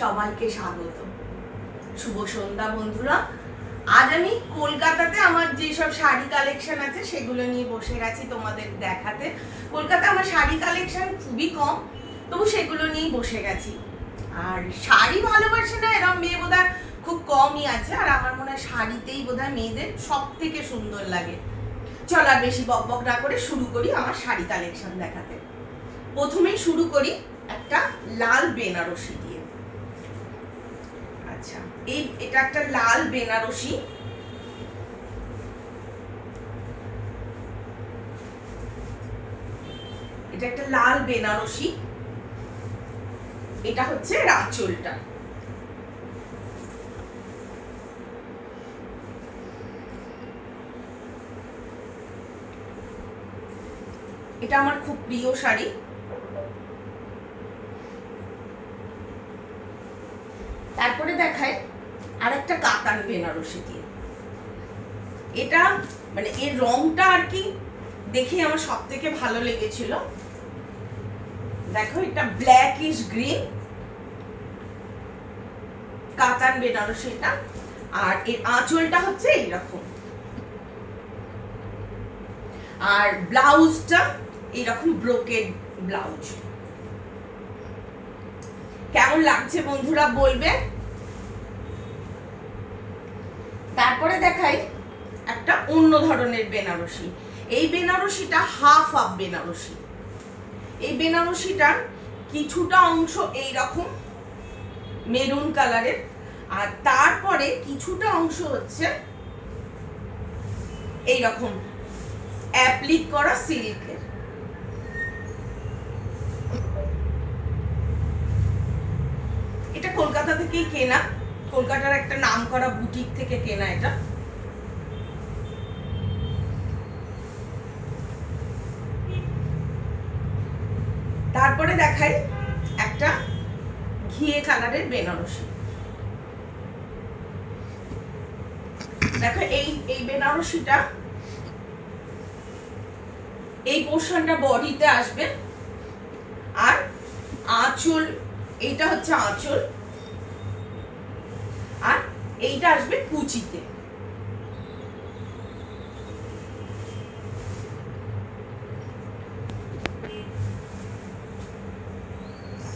সবাইকে স্বাগত। শুভ সন্ধ্যা বন্ধুরা। আজ আমি কলকাতাতে আমার যেসব শাড়ি কালেকশন আছে সেগুলো নিয়ে বসে গেছি তোমাদের দেখাতে। কলকাতায় আমার শাড়ি কালেকশন খুবই কম, তবু সেগুলো নিয়ে বসে গেছি। আর শাড়ি ভালোবাসে না এরকম মেয়ে বোধহয় খুব কমই আছে, আর আমার মনে হয় শাড়িতেই বোধহয় মেয়েদের সব থেকে সুন্দর লাগে। চল আর বেশি বকবক না করে শুরু করি আমার শাড়ি কালেকশন দেখাতে। প্রথমেই শুরু করি একটা লাল বেনারসি দিয়ে। আচ্ছা, এটা একটা লাল বেনারসি। এটা একটা লাল বেনারসি। এটা হচ্ছে আঁচলটা। এটা আমার খুব প্রিয় শাড়ি। তারপরে দেখায় আরেকটা কাতান বেনারসি দিয়ে। এটা মানে এর রংটা আর কি দেখে আমার সব থেকে ভালো লেগেছিল। দেখো, এটা ব্ল্যাকিশ গ্রিন কাতান বেনারসি এটা। আর এর আঁচলটা হচ্ছে এইরকম, আর ব্লাউজটা এইরকম ব্রোকেড ব্লাউজ। কেমন লাগছে বন্ধুরা বলবে। তারপরে দেখাই একটা অন্য ধরনের বেনারসি। এই বেনারসিটা হাফ হাফ বেনারসি। এই বেনারসিটা কিছুটা অংশ এইরকম মেরুন কালারের, আর তারপরে কিছুটা অংশ হচ্ছে এইরকম অ্যাপ্লিক করা সিল্কের। এটা কলকাতা থেকেই কেনা, কলকাতার একটা নামকরা বুটিক থেকে কেনা এটা। তারপরে দেখাই একটা ঘিয়ে কালারের বেনারসি। দেখো, এই বেনারসিটা এই পোর্শনটা বডিতে আসবে, আর আঁচল এইটা হচ্ছে আঁচল, আর এইটা আসবে কুচিতে।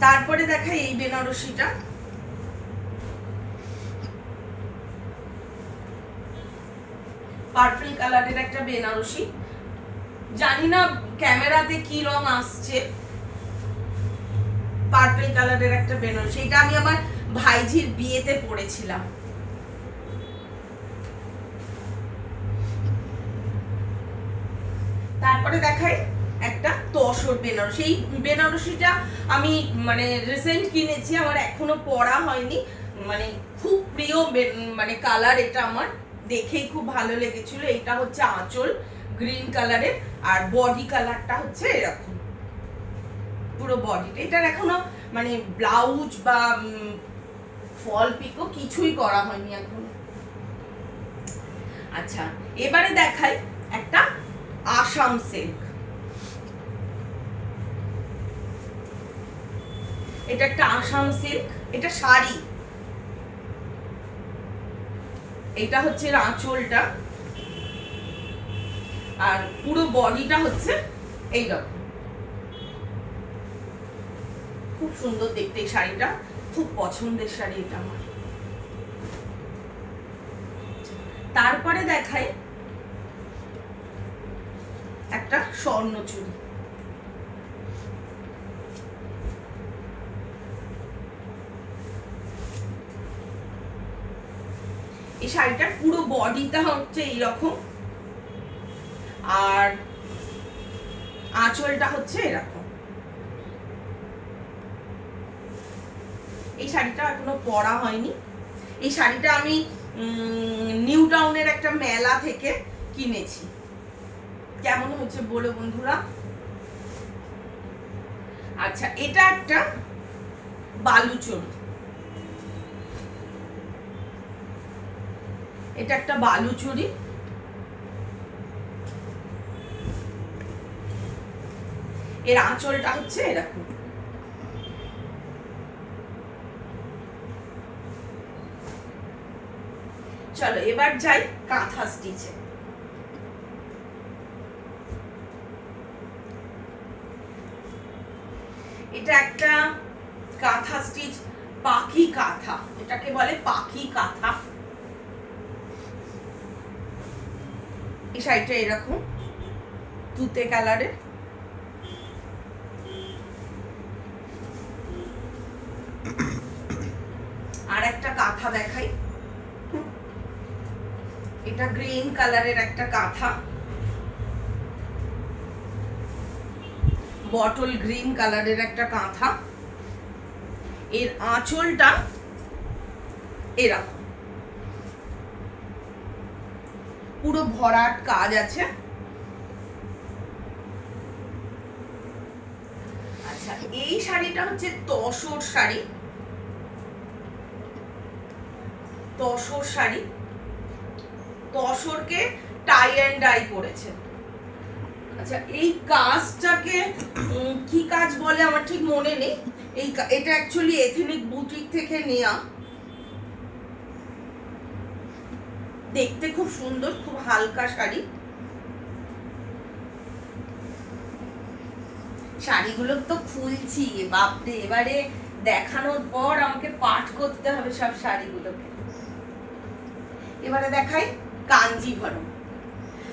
তারপরে দেখাই এই বেনারসিটা। পার্পল কালারের একটা বেনারসি। জানি না ক্যামেরাতে কি রং আসছে। পার্পল কালারের একটা বেনারসি। এটা আমি আমার ভাইঝির বিয়েতে পরেছিলাম। তারপরে দেখাই একটা তসর বেনারসি। এই বেনারসিটা আমি মানে রিসেন্ট কিনেছি, আমার এখনো পরা হয়নি। মানে খুব প্রিয় মানে কালার এটা, আমার দেখেই খুব ভালো লেগেছিল। এটা হচ্ছে আঁচল গ্রিন কালারের, আর বডি কালারটা হচ্ছে এরকম পুরো বডিটা। এটার এখনো মানে ব্লাউজ বা ফল পিকো কিছুই করা হয়নি এখন। আচ্ছা, এবারে দেখাই একটা আসাম সিল্ক। এটা একটা আসাম সিল্ক। এটা শাড়ি। এটা হচ্ছে আঁচলটা, আর পুরো বডিটা হচ্ছে এইরকম। খুব সুন্দর দেখতে এই শাড়িটা, খুব পছন্দের শাড়ি এটা আমার। তারপরে দেখাই একটা স্বর্ণচুড়ি। এই শাড়িটার পুরো বডিটা হচ্ছে এইরকম, আর আঁচলটা হচ্ছে এরকম। এই শাড়িটা এখনো পরা হয়নি। এই শাড়িটা আমি নিউ টাউনের একটা মেলা থেকে কিনেছি। কেমন হচ্ছে বলো বন্ধুরা। আচ্ছা, এটা একটা বালুচরী। এটা একটা বালুচরী। এর আঁচলটা হচ্ছে এরকম। চলো এবার যাই কাঁথা স্টিচে। এটা একটা কাঁথা স্টিচ, পাখি কাঁথা, এটাকে বলে পাখি কাঁথা। এই শাড়িটা এরকম তুতে কালারের, আর একটা কাঁথা দেখাই, এটা গ্রিন কালারের একটা কাঁথা, বটল গ্রিন কালারের একটা কাঁথা। এর আঁচলটা এরকম পুরো ভরাট কাজ আছে। আচ্ছা, এই শাড়িটা হচ্ছে tussar sari, tussar sari, তসরকে tie and dye করেছে। আচ্ছা, এই কাজটাকে কি কাজ বলে আমার ঠিক মনে নেই। এটা অ্যাকচুয়ালি এথনিক বুটিক থেকে নেয়া, দেখতে খুব সুন্দর, খুব হালকা শাড়ি। শাড়িগুলো তো খুলছি বাপরে, এবারে দেখানোর পর আমাকে পাঠ করতে হবে সব শাড়িগুলোকে। এবারে দেখাই কাঞ্জিভরম।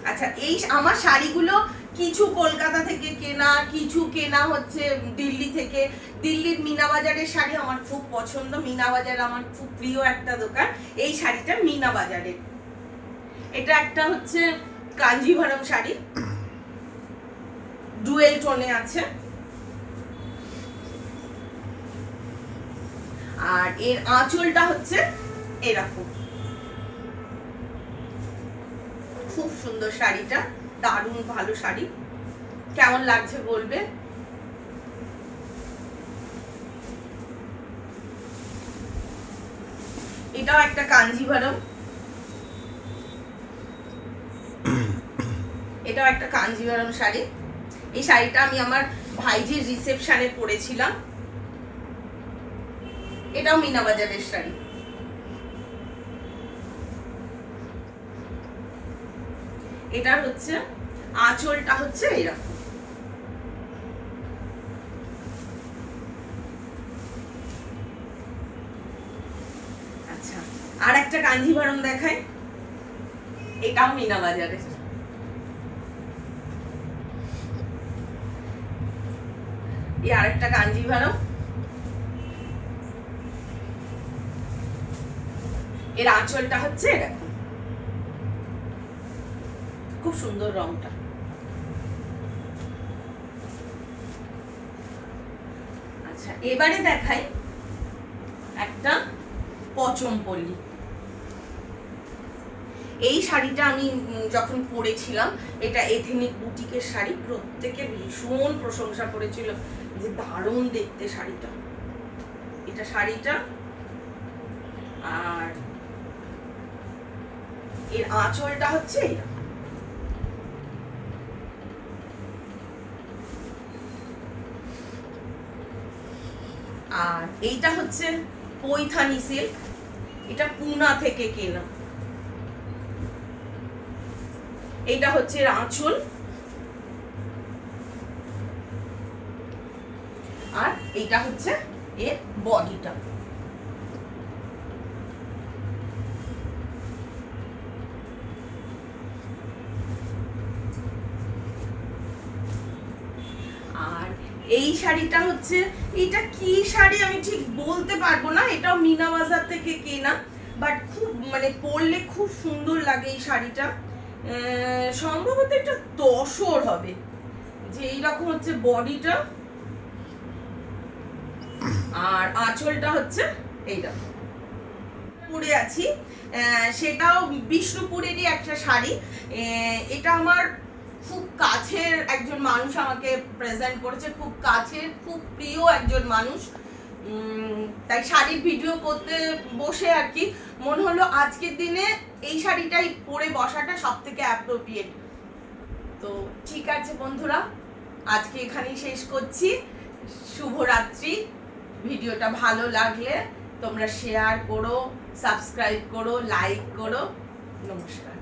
আচ্ছা, এই আমার শাড়িগুলো কিছু কলকাতা থেকে কেনা, কিছু কেনা হচ্ছে দিল্লি থেকে। দিল্লির মিনা বাজারের শাড়ি আমার খুব পছন্দ, মিনা বাজার আমার খুব প্রিয় একটা দোকান। এই শাড়িটা মিনা বাজারের। এটা একটা হচ্ছে কাঞ্জিভরম শাড়ি, ডুয়েল টোনে আছে, আর এর আঁচলটা হচ্ছে এরকম। খুব সুন্দর শাড়িটা, দারুণ ভালো শাড়ি, কেমন লাগছে বলবে। এটাও একটা কাঞ্জিভরম, এটাও একটা কাঞ্জিভরম শাড়ি। এই শাড়িটা আমি আমার ভাইজির রিসেপশনে পরেছিলাম। এটাও মিনা বাজারের শাড়ি। এটার হচ্ছে আঁচলটা হচ্ছে এরকম। আচ্ছা, আর একটা কাঞ্জিভরম দেখায়, এটাও মিনা বাজারের। এই আরেকটা কাঞ্জিভরম, এর আঁচলটা হচ্ছে এরকম, খুব সুন্দর রংটা। আচ্ছা, এবারে দেখাই একটা পচমপল্লী। এই শাড়িটা আমি যখন পরেছিলাম, এটা এথনিক বুটিকের শাড়ি, প্রত্যেকে ভীষণ প্রশংসা করেছিল যে দারুণ দেখতে শাড়িটা। এটা শাড়িটা, আর এর আঁচলটা হচ্ছে এরকম। আর এইটা হচ্ছে পৈথানি সিল্ক, এটা পুনা থেকে কেনা। এইটা হচ্ছে এর আঁচল, আর এইটা হচ্ছে এর বডিটা। আর এই শাড়িটা হচ্ছে, এটা কি শাড়ি আমি ঠিক বলতে পারবো না, এটাও মিনা বাজার থেকে কেনা, বাট খুব মানে পরলে খুব সুন্দর লাগে এই শাড়িটা। সম্ভবত এটা তসর হবে, যে এইরকম হচ্ছে বডিটা, আর আঁচলটা হচ্ছে এইরকম। পরে আছি সেটাও বিষ্ণুপুরেরই একটা শাড়ি। এটা আমার খুব কাছের একজন মানুষ আমাকে প্রেজেন্ট করেছে, খুব কাছের, খুব প্রিয় একজন মানুষ। তাই শাড়ির ভিডিও করতে বসে আর কি মনে হলো আজকের দিনে এই শাড়িটাই পরে বসাটা সব থেকে অ্যাপ্রোপ্রিয়েট। তো ঠিক আছে বন্ধুরা, আজকে এখানেই শেষ করছি। শুভরাত্রি। ভিডিওটা ভালো লাগলে তোমরা শেয়ার করো, সাবস্ক্রাইব করো, লাইক করো। নমস্কার।